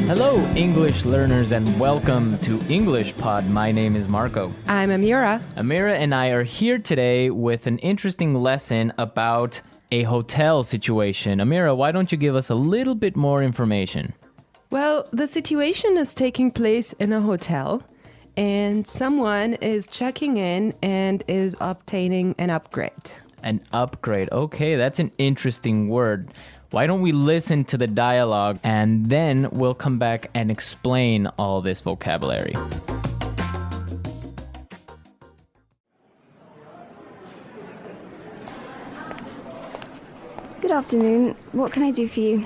Hello, English learners, and welcome to English Pod. My name is Marco. I'm Amira. Amira and I are here today with an interesting lesson about a hotel situation. Amira, why don't you give us a little bit more information? Well, the situation is taking place in a hotel, and someone is checking in and is obtaining an upgrade. An upgrade. Okay, that's an interesting word. Why don't we listen to the dialogue and then we'll come back and explain all this vocabulary. Good afternoon. What can I do for you?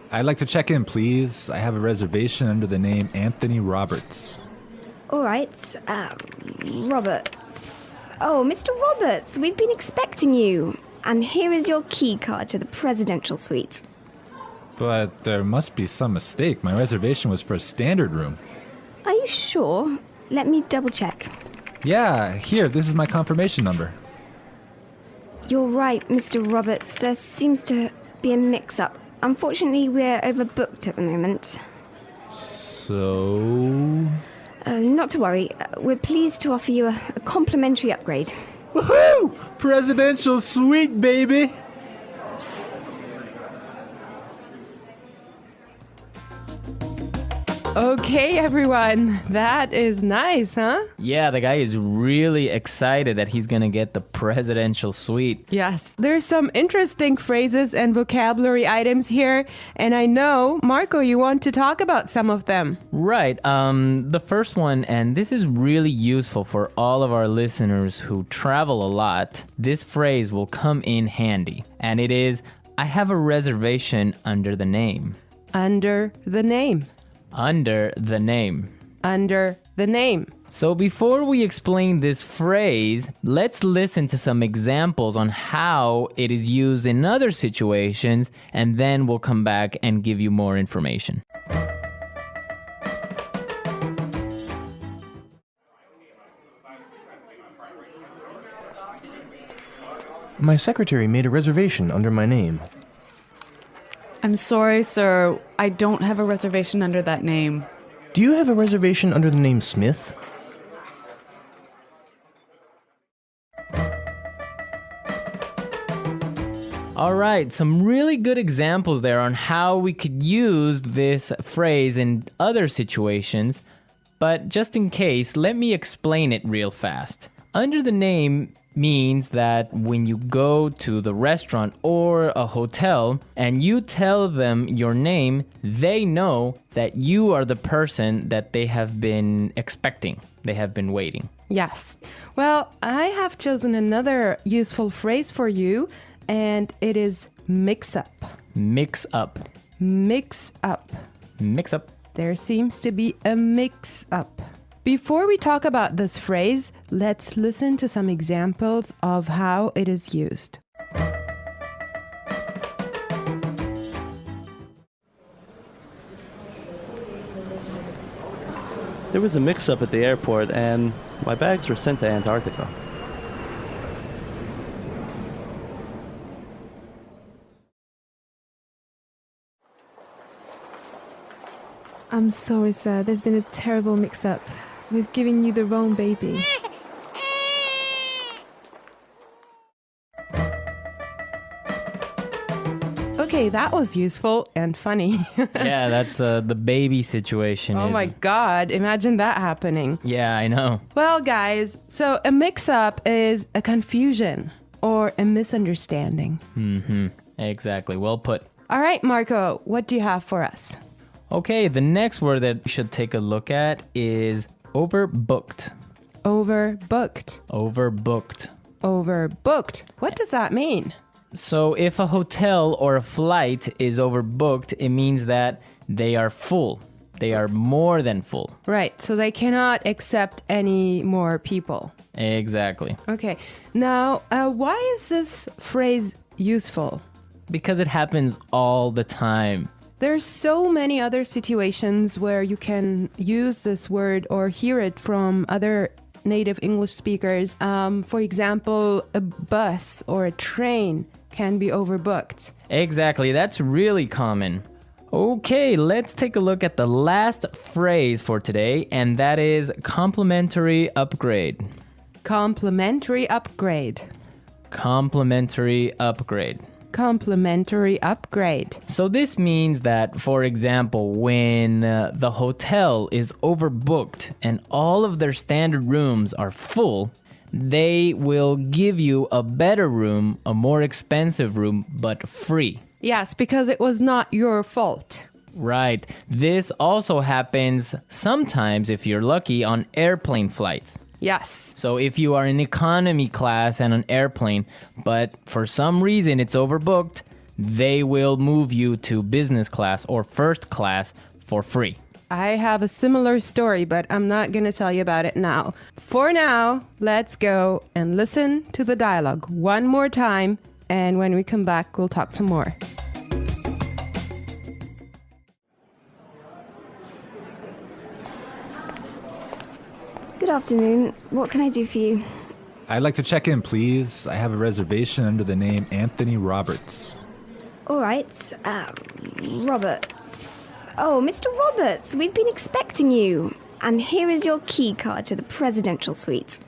I'd like to check in, please. I have a reservation under the name Anthony Roberts. All right. Roberts. Oh, Mr. Roberts, we've been expecting you. And here is your key card to the presidential suite. But there must be some mistake. My reservation was for a standard room. Are you sure? Let me double check. Yeah, here, this is my confirmation number. You're right, Mr. Roberts. There seems to be a mix-up. Unfortunately, we're overbooked at the moment. So... Not to worry. We're pleased to offer you a complimentary upgrade. Woohoo! Presidential suite, baby! Okay, everyone. That is nice, huh? Yeah, the guy is really excited that he's gonna get the presidential suite. Yes, there's some interesting phrases and vocabulary items here, and I know, Marco, you want to talk about some of them. Right. The first one, and this is really useful for all of our listeners who travel a lot. This phrase will come in handy, and it is, I have a reservation under the name. Under the name. Under the name. Under the name. So before we explain this phrase, let's listen to some examples on how it is used in other situations, and then we'll come back and give you more information. My secretary made a reservation under my name. I'm sorry, sir. I don't have a reservation under that name. Do you have a reservation under the name Smith? All right, some really good examples there on how we could use this phrase in other situations, but just in case, let me explain it real fast. Under the name means that when you go to the restaurant or a hotel and you tell them your name, they know that you are the person that they have been expecting. They have been waiting. Yes. Well, I have chosen another useful phrase for you, and it is mix up. Mix up. Mix up. Mix up. There seems to be a mix up. Before we talk about this phrase, let's listen to some examples of how it is used. There was a mix-up at the airport and my bags were sent to Antarctica. I'm sorry, sir. There's been a terrible mix-up. We've given you the wrong baby. Okay, that was useful and funny. Yeah, that's the baby situation. Oh my God, imagine that happening. Yeah, I know. Well, guys, so a mix-up is a confusion or a misunderstanding. Mm-hmm. Exactly. Well put. All right, Marco, what do you have for us? Okay, the next word that we should take a look at is overbooked. Overbooked. Overbooked. Overbooked. What does that mean? So if a hotel or a flight is overbooked, it means that they are full. They are more than full. Right, so they cannot accept any more people. Exactly. Okay, now why is this phrase useful? Because it happens all the time. There's so many other situations where you can use this word or hear it from other native English speakers. For example, a bus or a train can be overbooked. Exactly, that's really common. Okay, let's take a look at the last phrase for today, and that is complimentary upgrade. Complimentary upgrade. Complimentary upgrade. Complimentary upgrade. So this means that, for example, when the hotel is overbooked and all of their standard rooms are full, they will give you a better room, a more expensive room, but free. Yes, because it was not your fault. Right. This also happens sometimes, if you're lucky, on airplane flights. Yes. So if you are in economy class and an airplane, but for some reason it's overbooked, they will move you to business class or first class for free. I have a similar story, but I'm not going to tell you about it now. For now, let's go and listen to the dialogue one more time, and when we come back, we'll talk some more. Good afternoon. What can I do for you? I'd like to check in, please. I have a reservation under the name Anthony Roberts. All right. Roberts. Oh, Mr. Roberts, we've been expecting you. And here is your key card to the presidential suite.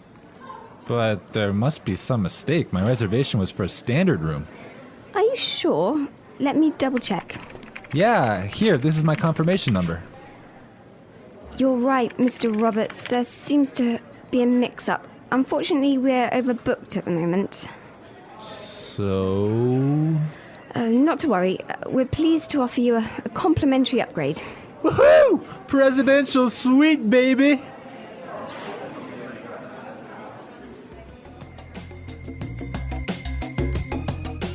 But there must be some mistake. My reservation was for a standard room. Are you sure? Let me double check. Yeah, here, this is my confirmation number. You're right, Mr. Roberts. There seems to be a mix-up. Unfortunately, we're overbooked at the moment. So... Not to worry. We're pleased to offer you a complimentary upgrade. Woohoo! Presidential suite, baby!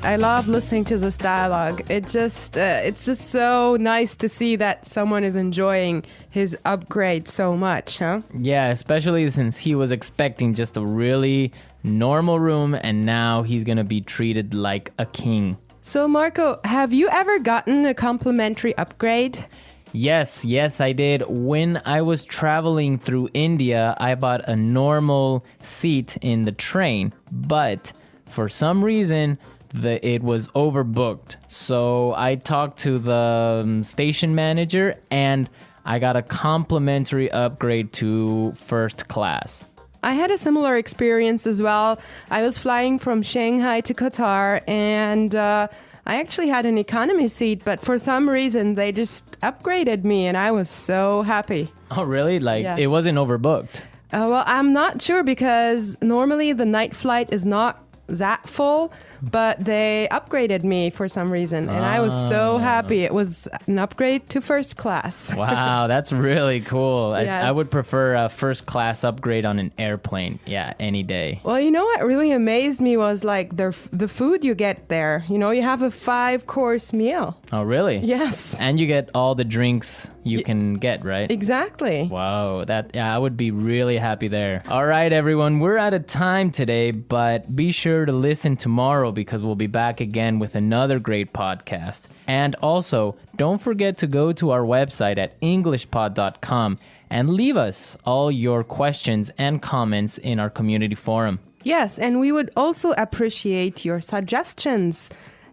I love listening to this dialogue. It's just so nice to see that someone is enjoying his upgrade so much, huh? Yeah, especially since he was expecting just a really normal room and now he's gonna be treated like a king. So, Marco, have you ever gotten a complimentary upgrade? Yes, I did. When I was traveling through India, I bought a normal seat in the train, but for some reason, it was overbooked. So I talked to the station manager and I got a complimentary upgrade to first class. I had a similar experience as well. I was flying from Shanghai to Qatar, and I actually had an economy seat, but for some reason they just upgraded me and I was so happy. Oh, really? Like, Yes. It wasn't overbooked? Well, I'm not sure because normally the night flight is not that full, but they upgraded me for some reason, and I was so happy. It was an upgrade to first class. Wow, that's really cool. Yes. I would prefer a first class upgrade on an airplane. Yeah, any day. Well, you know what really amazed me was like the food you get there. You know, you have a 5-course meal. Oh, really? Yes, And you get all the drinks you can get, right? exactly. Wow, I would be really happy there. All right, everyone, we're out of time today, but be sure to listen tomorrow because we'll be back again with another great podcast. And also, don't forget to go to our website at englishpod.com and leave us all your questions and comments in our community forum. Yes, and we would also appreciate your suggestions.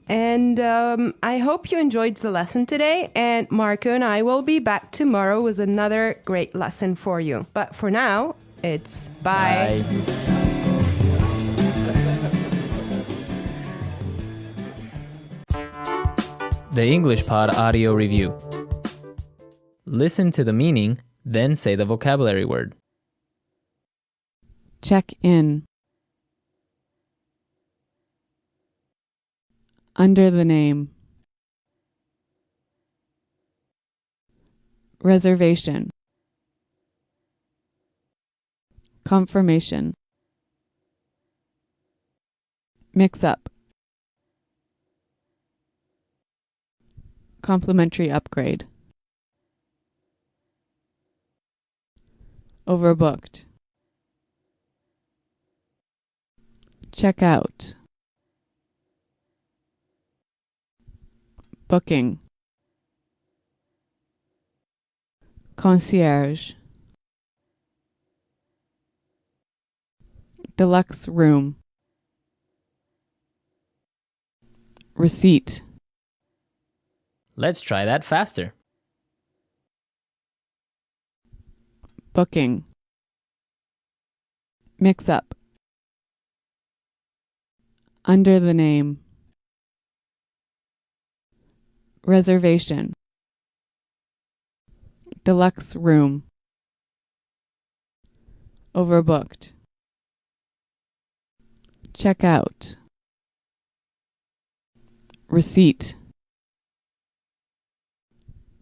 And I hope you enjoyed the lesson today. And Marco and I will be back tomorrow with another great lesson for you. But for now, it's bye. The English Pod Audio Review. Listen to the meaning, then say the vocabulary word. Check in. Under the name. Reservation. Confirmation. Mix up. Complimentary upgrade. Overbooked. Check out. Booking. Concierge. Deluxe room. Receipt. Let's try that faster. Booking. Mix up. Under the name. Reservation. Deluxe room. Overbooked. Check out. Receipt.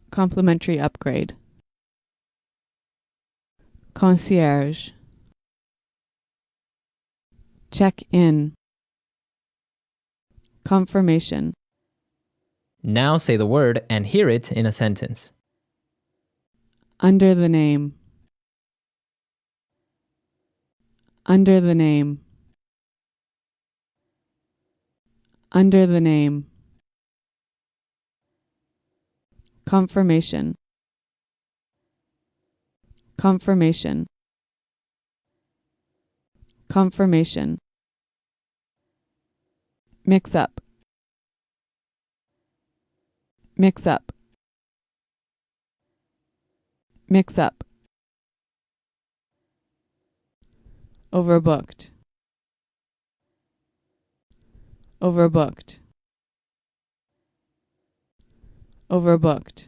Complimentary upgrade. Concierge. Check in. Confirmation. Now say the word and hear it in a sentence. Under the name. Under the name. Under the name. Confirmation. Confirmation. Confirmation. Mix up. Mix up. Mix up. Overbooked. Overbooked. Overbooked.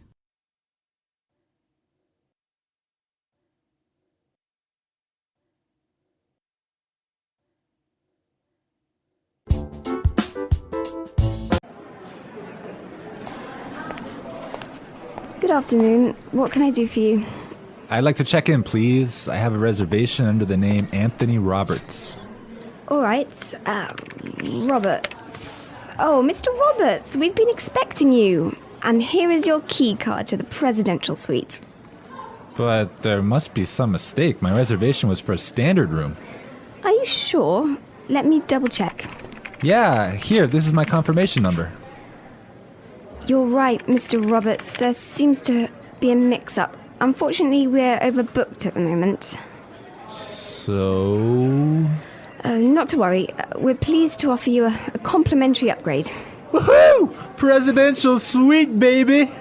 Good afternoon. What can I do for you? I'd like to check in, please. I have a reservation under the name Anthony Roberts. All right. Roberts. Oh, Mr. Roberts, we've been expecting you. And here is your key card to the presidential suite. But there must be some mistake. My reservation was for a standard room. Are you sure? Let me double check. Yeah, here, this is my confirmation number. You're right, Mr. Roberts. There seems to be a mix-up. Unfortunately, we're overbooked at the moment. So... Not to worry. We're pleased to offer you a complimentary upgrade. Woohoo! Presidential suite, baby!